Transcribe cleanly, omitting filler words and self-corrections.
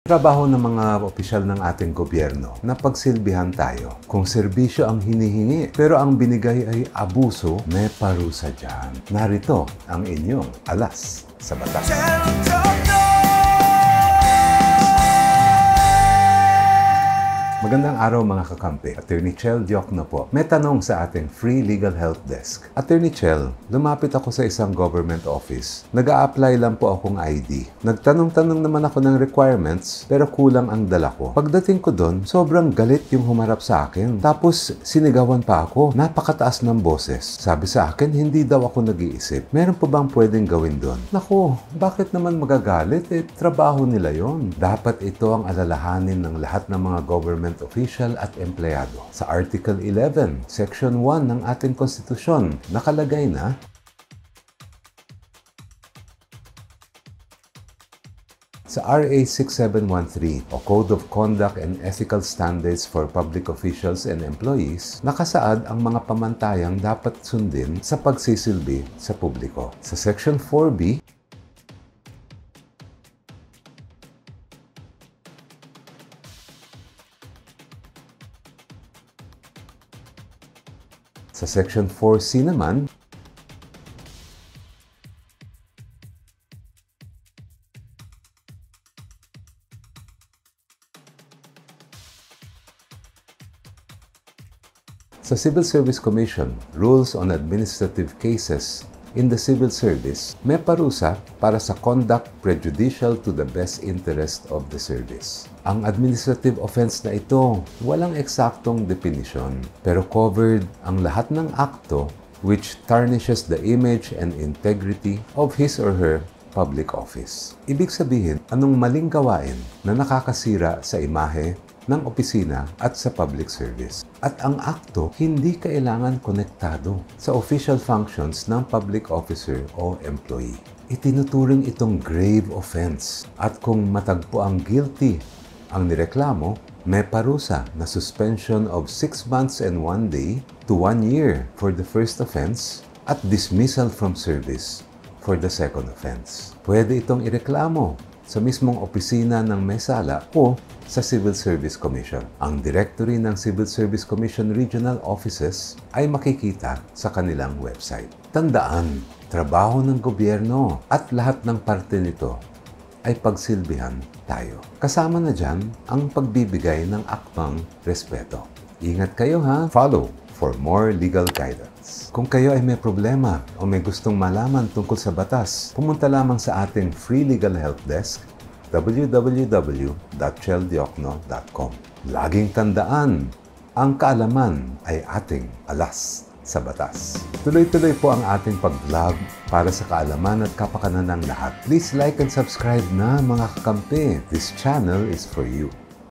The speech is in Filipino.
Trabaho ng mga opisyal ng ating gobyerno na pagsilbihan tayo. Kung serbisyo ang hinihingi pero ang binigay ay abuso, may parusa dyan. Narito ang inyong alas sa batas. Magandang araw mga kakampi. Attorney Chel Diokno po. May tanong sa ating Free Legal Help Desk. Attorney Chel, lumapit ako sa isang government office. Nag-a-apply lang po akong ID. Nagtanong-tanong naman ako ng requirements pero kulang ang dala ko. Pagdating ko doon, sobrang galit yung humarap sa akin. Tapos sinigawan pa ako. Napakataas ng boses. Sabi sa akin, hindi daw ako nag-iisip. Meron pa bang pwedeng gawin doon? Naku, bakit naman magagalit? Trabaho nila yon. Dapat ito ang alalahanin ng lahat ng mga government official at empleyado. Sa Article 11, Section 1 ng ating konstitusyon, nakalagay na sa RA 6713 o Code of Conduct and Ethical Standards for Public Officials and Employees, nakasaad ang mga pamantayang dapat sundin sa pagsisilbi sa publiko. Sa Section 4B, sa Section 4C naman, sa Civil Service Commission, Rules on Administrative Cases in the Civil Service, may parusa para sa conduct prejudicial to the best interest of the service. Ang administrative offense na ito, walang eksaktong definition, pero covered ang lahat ng akto which tarnishes the image and integrity of his or her public office. Ibig sabihin, anong maling gawain na nakakasira sa imahe ng opisina at sa public service. At ang akto hindi kailangan konektado sa official functions ng public officer o employee. Itinuturing itong grave offense at kung matagpo ang guilty ang nireklamo, may parusa na suspension of 6 months and 1 day to 1 year for the first offense at dismissal from service for the second offense. Pwede itong ireklamo sa mismong opisina ng may sala o sa Civil Service Commission. Ang directory ng Civil Service Commission Regional Offices ay makikita sa kanilang website. Tandaan, trabaho ng gobyerno at lahat ng parte nito ay pagsilbihan tayo. Kasama na dyan ang pagbibigay ng akmang respeto. Ingat kayo ha! Follow for more legal guidance. Kung kayo ay may problema o may gustong malaman tungkol sa batas, pumunta lamang sa ating Free Legal Help Desk, www.cheldiokno.com. Laging tandaan, ang kaalaman ay ating alas sa batas. Tuloy-tuloy po ang ating pag-vlog para sa kaalaman at kapakanan ng lahat. Please like and subscribe na mga kakampi. This channel is for you.